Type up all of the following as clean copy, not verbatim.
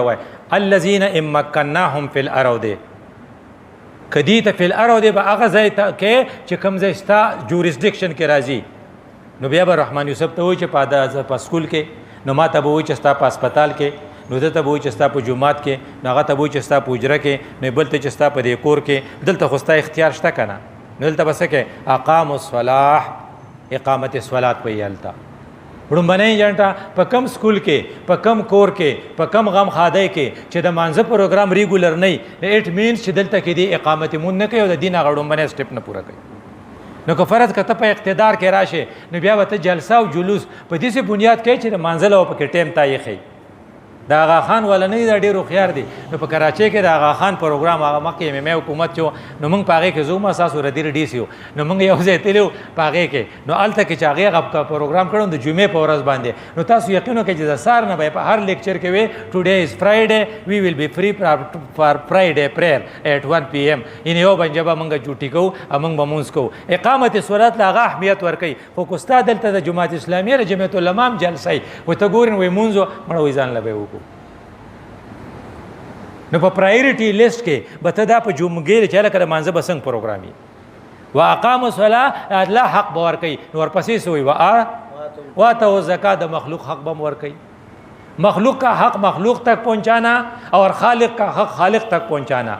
وای الذين ان مكناهم في الارض کدی ته فی الارض به هغه ځای ته کې چې کوم ځای ستا جوریسډکشن کې راځي نو بیا به رحمان یوسف ته وایي چې په سکول کې نو ما ته به وایي چې ستا په هسپتال کې نو دلته به وایي چې ستا په جومات کې نو هغه ته به وایي چې ستا په حجره کې نو بل ته چې ستا په دې کور کې دلته خو ستا اختیار شته که نه نو دلته به څه کې اقاموا الصلاح اقامت صلات په هلته وړومبنۍ جنټه په کم سکول کې په کم کور کې په کم غم خادی کې چې د مانځه پروګرام ریګولر نه وي اټ مینس چې دلته کې دی اقامت مون نه کوي او د دین هغه وړومبنۍ سټپ نه پوره کوي نو که فرض که ته په اقتدار کې راشې نو بیا به ته جلسه او جلوس په داسې بنیاد کوي چې د مانځله او پکې ټایم ته یې ښیي د آغا خان والا نه دا ډېر هوښیار دي نو په کراچۍ کې د آغا خان پروګرام هغه مخکې ایم حکومت چې نو موږ په هغې کې زه اساسو ردیر ډي سي نو موږ یو ځای تللي وو په هغې کې نو هلته کې چې هغې هغه پروګرام کړی د جمعې په ورځ باندې نو تاسو یقین وکړئ چې د سهار نه به په هر لیکچر کې وي ټوډے از فرایډے وی ویل بی فری فار فرایډے پریئر ایٹ 1 PM ان یو باندې به موږ ډیوټي کوو او موږ به مونځ کوو اقامت صلات له هغه اهمیت ورکوي خو که ستا دلته د جماعت اسلامي د جمعیت العلما هم جلسه وي و ته ګورې وایي مونځ مړه وایي ځان له به یې وکړو نو په پرایورټي لیست کې به ته دا په جمعګیر چې هلکه د مانځه به څنګه پروګرام وي و اقاموا الصلاه الله حق به ورکوي نو ورپسې څه وایي واتوا الزکات د مخلوق حق به هم ورکوي مخلوق کا حق مخلوق تک پہنچانا اور خالق کا حق خالق تک پہنچانا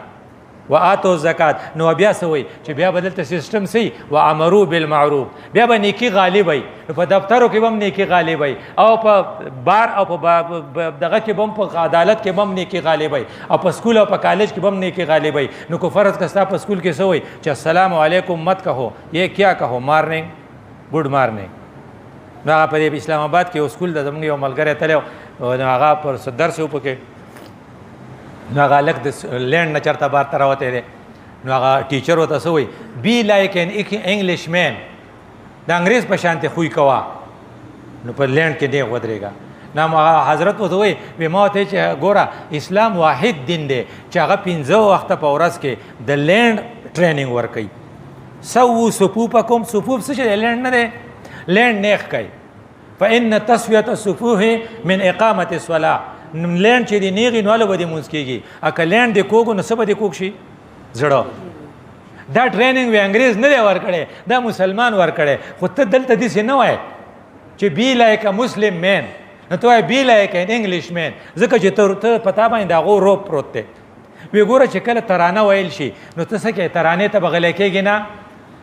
وآتوا الزکات نو بیا څه وایي چې بیا به دلته سیسټم سي وامروا بالمعروف بیا به نیکي غالب وي نو په دفترو کې به هم نیکي غالب وي او په بار او په دغه کې به هم په عدالت کې به هم نیکي غالب وي او په سکول او په کالج کې به هم نیکي غالب وي نو که فرض که ستا په سکول کې څه وایي چې السلام علیکم مت کہو یہ کیا کہو مارننګ ګډ مارننګ نو هغه په اسلام آباد کې یو سکول د زموږ یو ملګری تللی نو هغه پر درس و پکې نو هغه هلک د لینډ نه چېرته بار ته راوتی دی نو هغه ټیچر ورته څه وایي بی لایک ان انګلیش مین د انګریز په شانتې خوی کوه نو په لینډ کې دی ودرېږه نو هغه حضرت ورته وایي وی ما ورته چې ګوره اسلام واحد دین دی چې هغه 15 وخته په ورځ کې د لینډ ټریننګ ورکوي سوو صفوفکم صفوف څه چې دی لینډ نه دی لینډ نیخ کوي فإن تسویة الصفوف من اقامت الصلاة لینډ چې دی نیغي نو هله به دې مونځ کېږي اکه لینډ دې کوږ نو څه به دې کوږ شي زړه دا ټریننګ وی انګریز نه دی ورکړی دا مسلمان ورکړی خو ته دلته داسې نه وایې چې بی لایک مسلم مین نو ته وایې بی لایک ان انګلیش مین ځکه چې ته په تا باندې د هغو روب پروت دی وی ګوره چې کله ترانه ویل شي نو ته څه کوې ترانې ته به غلی کېږي نه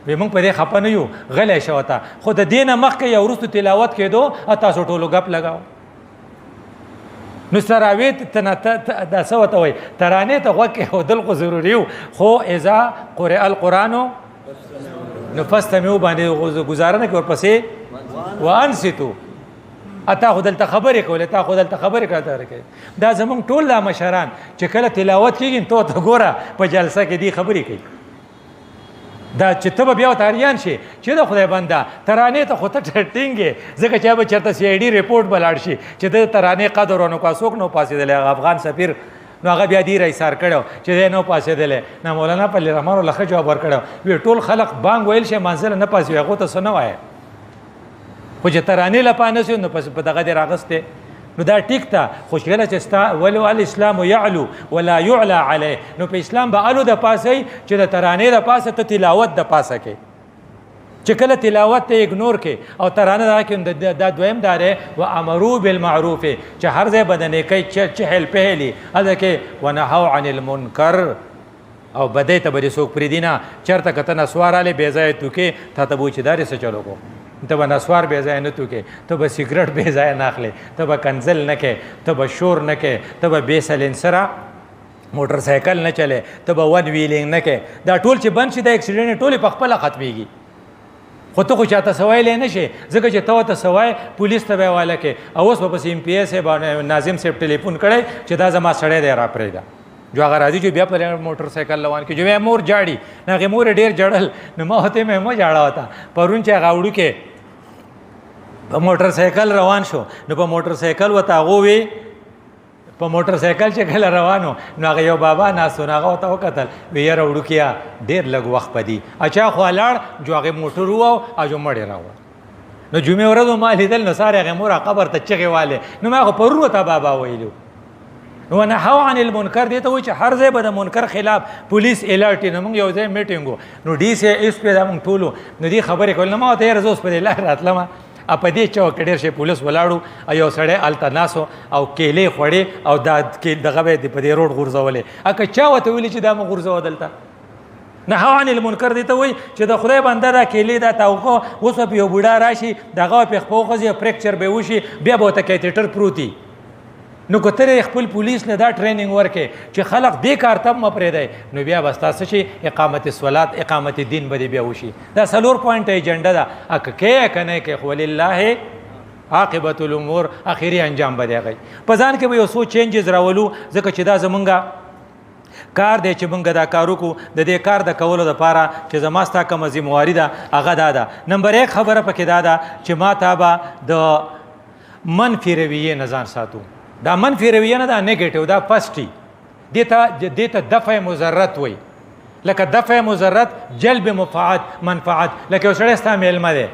وی موږ په دې خفه نه یو غلی شوه ته خو د دې نه مخکې یا وروستو تلاوت کېدو تاسو ټولو ګپ لګاو نو تراویح دا څه ورته وایي ترانې ته غوږ کېښودل خو ضروري و خو اذا قرئ القرآن نو فاستمعوا باندې ګزاره نه کړي ورپسې وانصتو تا خو دلته خبرې کولې تا خو دلته خبرې کوي دا زموږ ټول دا مشران چې کله تلاوت کېږي ته ورته ګوره په جلسه کې دې خبرې کوي دا چې ته به بیا ورته حیران شي چې د خدای بنده ترانې ته خو ته ټینګې ځکه چې به چېرته CID ریپورټ به لاړ شي چې د ترانې قدر ونه کړه څوک نه پاسېدلی هغه افغان سفیر نو هغه بیا دې ایثار کړی چې دی نه پاسېدلی نه مولانا پل رحمان الله ښه جواب ورکړی وی ټول خلق بانګ ویل شي منزله نه پاسې وي هغو ته څه نه وایه خو چې ترانې لپاره نه شي نو په دغه دې راغستې نو دا ټیک ته خو کله چې ستا ولو الاسلام یعلو ولا یعلى علیه نو په اسلام به الو د پاسه چې د ترانې د پاسه ته تلاوت د پاسه کې چې کله تلاوت ته اګنور کې او ترانه دا کې دا دویم دا دی وامروا بالمعروف چې هر ځای به د نیکۍ چهل پهلي هلته کې ونهوا عن المنکر او بدۍ ته به دې څوک پرېږدي نه چېرته که ته نسوار رالی بې ځایه توکې تا ته به وایي چې دا دې څه چلو کو ته به نسوار بې ځایه نه توکې ته به سګرټ بې ځایه نه اخلې ته به کنزل نه کې ته به شور نه کې ته به بې سلنسره موټر سایکل نه چلې ته به ون ویلینګ نه کې دا ټول چې بند شي دا اکسیډنټ ټولې په خپله ختمېږي خو ته خو چاته سوایلی نه شي ځکه چې ته ورته سوای پولیس ته به یې حواله کې او اوس به پسې MPA صاحب ناظم صاحب ټلیفون کړی چې دا زما سړی دی را پرېږده جو هغه راځي چې بیا په موټر سایکل روان کې جو بیا مور جاړي نو هغې مور ډېر جړل نو ما ورته مې مه جاړه ورته پرون چې هغه وړوکې په موټر سایکل روان شو نو په موټر سایکل ورته هغو وی په موټر سایکل چې کله روانو نو هغه یو بابا ناستو نو هغه ورته وکتل وی یاره وړوکیا ډېر لږ وخت په دي اچا خوا لاړ جو هغې موټر وواو او جو مړې راوړه نو جمعې ورځ ما لیدل نو سارې هغې مور قبر ته چغې والې نو ما خو پرون ورته بابا ویلو نو نهوا عن المنکر دی ته وایي چې هر ځای به د منکر خلاف پولیس الرټ نو موږ یو ځای میټینګ نو ډي سي ایس پی دا موږ ټولو نو دې خبرې کول نه ما ته یې رزوس په دې لار راتلم په دې چوک ډېر شي پولیس ولاړو یو سړی هلته ناسو او کیلې خوړې او دا دغه به یې په دې روډ غورځولې که چا ورته ویلي چې دا مو غورځوه دلته نهوا عن المنکر دی ته وایي چې د خدای بنده دا کیلې دا توقع اوس به یو بوډا راشي دغه پې خپه وخځي فریکچر به وشي بیا به ورته کیتیټر پروت وي نو که ته خپل پولیس نه دا ټریننګ ورکې چې خلق دې کار ته مه پرېږدی نو بیا به ستا څه شي اقامت صلات اقامت دین به دې بیا وشي دا 4 پوینټه ایجنډه ده که کې که نه کې خو ولله عاقبت الامور اخري انجام به دی هغی په ځان کې به یو څو چینجز راولو ځکه چې دا زمونږ کار دی چې مونږ دا کار وکړو د دې کار د کولو دپاره چې زما ستا کومه ذمواري ده هغه دا ده نمبر 1 خبره پکې دا ده چې ما ته به د منفي رویې نه ځان ساتو دا منفي رویه نه ده نیگیټیو دا فسټي دې ته دفع مضرت وایي لکه دفع مضرت جلب منفعت لکه یو سړی ستا میلمه دی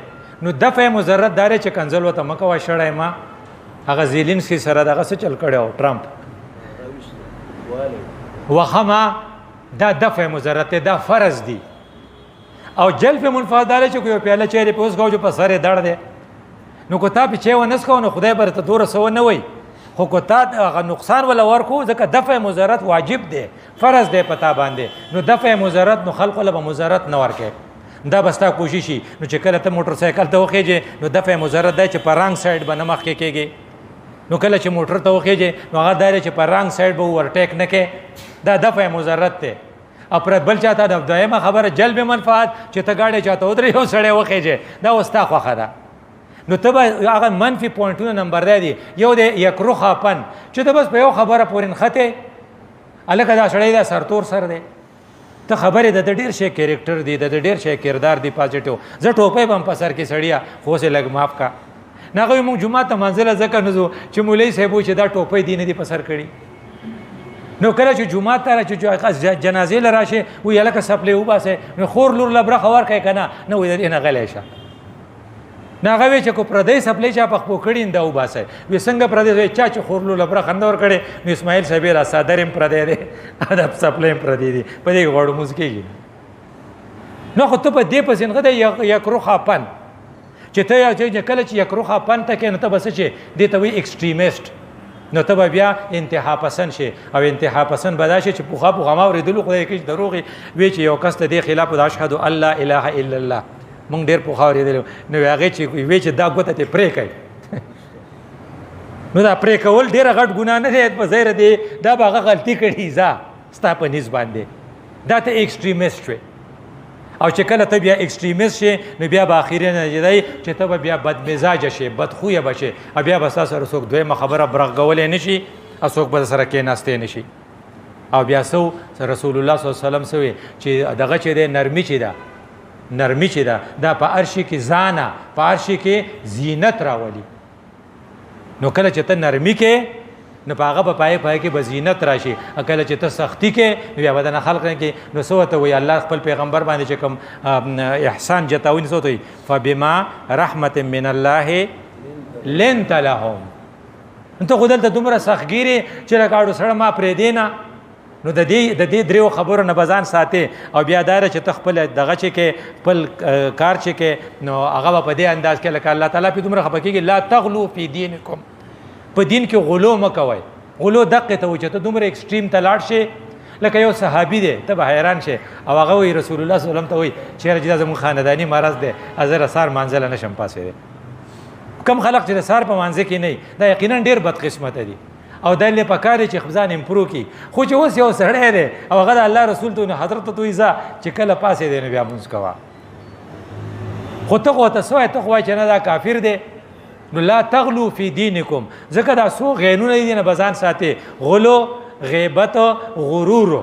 نو دفع مضرت دا دی چې کنځل ورته مه کوه شړی ما هغه زیلینسکي سره دغه څه چل کړی و ټرمپ وخما دا دفع مضرت دی دا فرض دی او جلب منفعت دا دی چې یو پیاله چای دی په اوس کوو چې په سر یې دړ دی نو که تا پې چای ونه څښو نو خدای به درته دوره څه ونه وایي خو که تا هغه نقصان ولا ورکو ځکه دفع مضرت واجب دی فرض دی په تا باندې نو دفع مضرت نو خلقو له به مضرت نه ورکوي دا به ستا کوشش وي نو چې کله ته موټر سایکل ته وخیږې نو دفع مضرت دی چې په رانګ سایډ به نه مخکې کېږي نو کله چې موټر ته وخیږې نو هغه دا دی چې په رانګ سایډ به ورټیک نه کې دا دفع مضرت دی او پر بل چاته د دویمه خبره جلب منفعت چې ته گاډی چاته ودرې یو سړی وخیږې دا اوس تا خوښه ده نو ته به هغه منفي پوینټونه نمبر دی یو دی یکرخاپن چې ته بس په یو خبره پورې نښتې هلکه دا سړی دا سرتور سر دی ته خبرې د ډېر شی کیریکټر دی د ډېر شی کردار دی پازیټیو زه ټوپۍ به هم په سر کې سړیه خو اوس یې لږ معاف کا نه هغوی موږ جومات ته منزله ځکه نه ځو چې مولوي صاحب وایي چې دا ټوپۍ دی نه دي په سر کړي نو کله چې جومات ته چې جنازې له راشي وایي هلکه سپلې وباسئ نو خور لور له برخه ورکړئ که نه نه وایي د دې نه غلی شه نه هغه وی چې کو پردی سپلې چا پخپو کړي دا وباسئ وی څنګه پردی چا چې خور لور له برخه نه ورکړې نو اسماعیل صاحب را صدر هم پردی دی ادب سپلې هم پردی دی په دې غوړو موز کېږي نو خو ته په دې پسې نغده یکرخاپن چې ته کله چې یکرخاپن ته کې نو ته به څه چې دې ته وایي ایکسټریمیسټ نو ته به بیا انتها پسند شي او انتها پسند به دا شي چې پوخا پوخا ما اورېدلو خدای کې دروغې وی چې یو کس ته دې خلاف د اشهد ان لا اله الا الله مونږ ډېر پوخا اورېدلو نو هغې چې وی چې دا ګوته ته پرې کوي نو دا پرې کول ډېره غټ ګناه نه دی په ظاهره دی دا به هغه غلطي کړي ځه ستا په نیز باندې دا ته ایکسټریمیسټ شوې او چې کله ته بیا ایکسټریمیسټ شې نو بیا به اخري نتیجه دی چې ته به بیا بدمزاجه شې بدخویه به شې او بیا به ستا سره څوک دویمه خبره برغولی نه شي او څوک به سره کېناستی نه شي او بیا څه رسول الله صلی الله علیه وسلم څه وی چې دغه چې دی نرمي چې ده نرمي چې ده دا په هر شي کې ځانه په هر شي کې زینت راولي نو کله چې ته نرمي کې نو په هغه به پای کې به زینت راشي کله چې ته سختی کې نو بیا به د خلق نه کې نو څه ورته وایي الله خپل پیغمبر باندې چې کوم احسان جتاوني څه ورته وایي فبما رحمت من الله لنت لهم ته خو دلته دومره سختګیرې چې لکه سړی ما پرېږدې نه نو د دې دریو خبرو نه به ځان ساتې او بیا دا چې ته خپل دغه چې کې خپل کار چې کې نو هغه به په دې انداز کې لکه الله تعالی پې دومره خفه کېږي لا تغلو فی دینکم په دین کې غلو مه کوئ غلو دقې ته و چې ته دومره ایکسټریم ته لاړ شې لکه یو صحابي دی ته به حیران شې او هغه وایي رسول الله صلی الله علیه وسلم ته وایي چېرې چې دا زموږ خانداني مرض دی زه رسار مانځله نه شم پاسېدی کم خلق چې د سار په مانځه کې نه دا یقینا ډېر بدقسمته دي او دا لې پکار دی چې ځان امپروو کړي خو چې اوس یو سړی دی او هغه د الله رسول ته حضرت ته وایي ځه چې کله پاسېدی نو بیا مونځ کوه خو ته خو ورته څه وایې ته خو وایې چې نه دا کافر دی نو لا تغلو فی دینکم ځکه دا څو غینونه دي نه به ځان ساتې غلو غیبت غرورو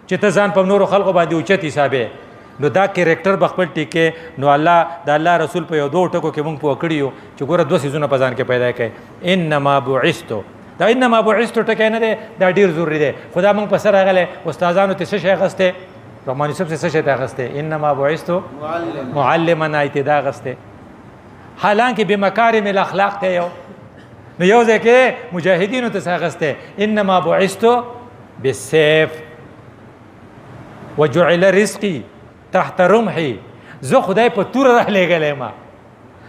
چې ته ځان په نورو خلقو باندې اوچت حسابې نو دا کریکټر به خپل ټیکې نو الله د الله رسول په یو دوه ټکو کې مونږ پوه کړي یو چې ګوره دوه څیزونه په ځان کې پیدا کړئ انما بعثتو دا انما بعثتو ټکی نه دی دا ډېر ضروري دی خو دا مونږ په سر راغلی استادانو ته څه شی اخیستی رحماني صاحب څه شی ته اخیستی انما بعثتو معلما ایت دا اخیستی حالانکه بمکارم الاخلاق ته یو نو یو ځای کې مجاهدینو ته ساغسته انما بعثت بالسيف وجعل رزقي تحت رمحي زه خدای په تور را لګلې ما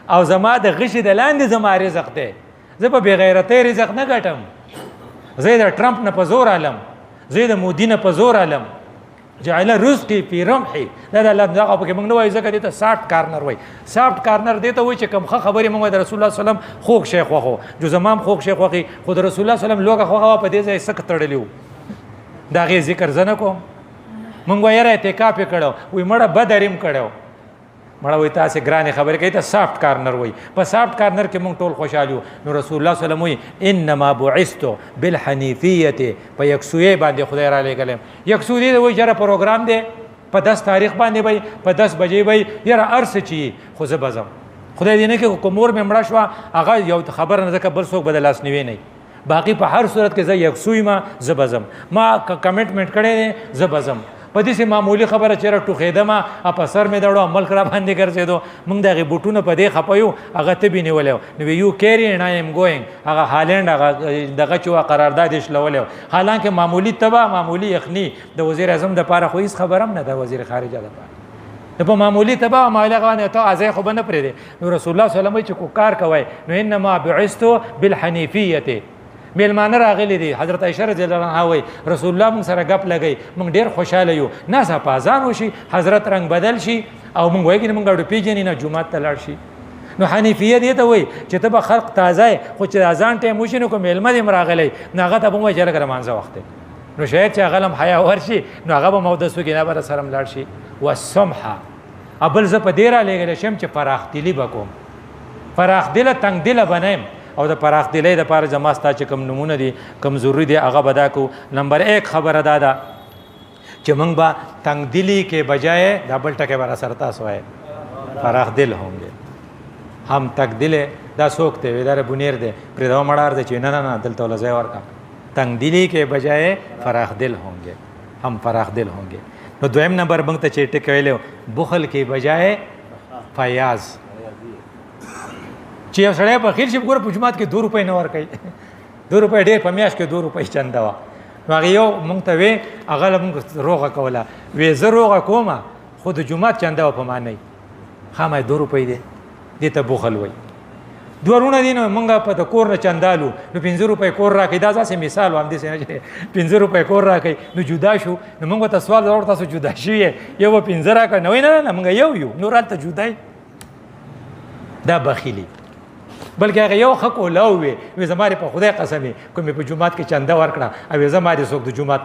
او زما د غشي د لاندې زما رزق دی زه په بغیرتۍ رزق نه ګټم زه د ټرمپ نه په زور علم زه د مودي نه په زور علم جعل رزقي في رمحي دا د الله دغه په کې موږ نه وایو ځکه دې ته سافټ کارنر وایي سافټ کارنر دې ته وایي چې کوم خبرې موږ د رسول الله صلی الله علیه وسلم خوږ شیخ وخو جو زمام خوږ شیخ وخی خو د رسول الله صلی الله علیه وسلم لوګه خوغه په دې ځای سک تړلیو دا غي ذکر زنه کوم موږ وایره اعتکاف کړو وی مړه بدریم کړو مړه وای تاسو ګرانه خبره کوي ته سافټ کارنر وای په سافټ کارنر کې مونږ ټول خوشاله نو رسول الله صلی الله علیه وسلم وای انما بعثت بالحنیفیه په یکسوی باندې خدای را لګلم یکسوی دی وای جره پروګرام دی په 10 تاریخ باندې وای په 10 بجې وای یاره ارس چی خو زه بزم خدای دې نه کې کومور مې مړه شو هغه یو خبر نه ځکه بل څوک بدل لاس نیوي نه باقی په هر صورت کې زه یکسوی ما زه بزم ما کمټمنټ کړی زه بزم په دې سه معمولی خبره چیرې ټوخېده ما په سر مې دړو عمل کرا باندې ګرځېدو موږ دغه بوټونه په دې خپایو هغه ته به نیولیو نو یو کیری ان آی ام ګوینګ هغه هالند هغه دغه چوا قرارداد شلولیو حالانکه معمولی تبا معمولی یخنی د وزیر اعظم د پاره خو هیڅ خبرم نه د وزیر خارجه د پاره په معمولی تبا مالغه باندې ته ازای خو بنه پرې دي نو رسول الله صلی الله علیه وسلم چې کو کار کوي نو انما بعثت بالحنیفیه میلمانه راغلي دي حضرت عائشہ رضی الله عنها وای رسول الله موږ سره غپ لګی موږ ډیر خوشاله یو ناسا پازان وشي حضرت رنگ بدل شي او موږ وایي موږ ډېر پیژنې نه جمعه ته لاړ شي نو حنیفیه دې ته وای چې ته به خلق تازه خو چې اذان ټیم وشي نو کوم میلمه دې راغلی ناغه ته به جره کړه مانځه وخت نو شاید چې غلم حیا ورشي نو هغه به مودسو کې نه بر سره لاړ شي والسمحه ابل ز په ډیره لګل شم چې فراخ دلی بکوم فراخ دله تنگ دله بنیم او د پراخ دلی د پاره جما ستا چې کم نمونه دي کم ضروری دي هغه بدا کو نمبر 1 خبره دادا چې موږ با تنگ دلی کې بجائے ډبل ټکه بر اثر تاسو ہے پراخ دل هونګه هم تک دل دا سوکته ودار بنیر دے پر دا مړار دے چې نه نه دل توله ځای ورکا تنگ دلی کې بجائے فراخ دل هونګه هم فراخ دل هونګه نو دویم نمبر موږ ته چې ټکویلو بخل کې بجائے فیاض چې سړی په خیر شي ګور په جمعات کې 2 روپۍ نه ور کوي 2 روپۍ ډېر په میاش کې 2 روپۍ چنده وا هغه یو مونږ ته وی هغه مونږ روغه کوله وی زه روغه کومه خو د جمعات چنده په معنی خامه 2 روپۍ دي دې ته بوخل وای دورونه دي نو مونږ په د کور نه چندالو نو 15 روپۍ کور راکې دا ځکه مثال وام دي سینه چې 15 روپۍ کور راکې نو جدا شو نو مونږ ته سوال ورته تاسو جدا شي یو 15 راکې نو نه مونږ یو نورالته جدای دا بخیلی بلکې هغه یو حق ولاوي وي زماره په خدای قسمي کومې په جمعات کې چنده ورکړه او زماره څوک د جمعات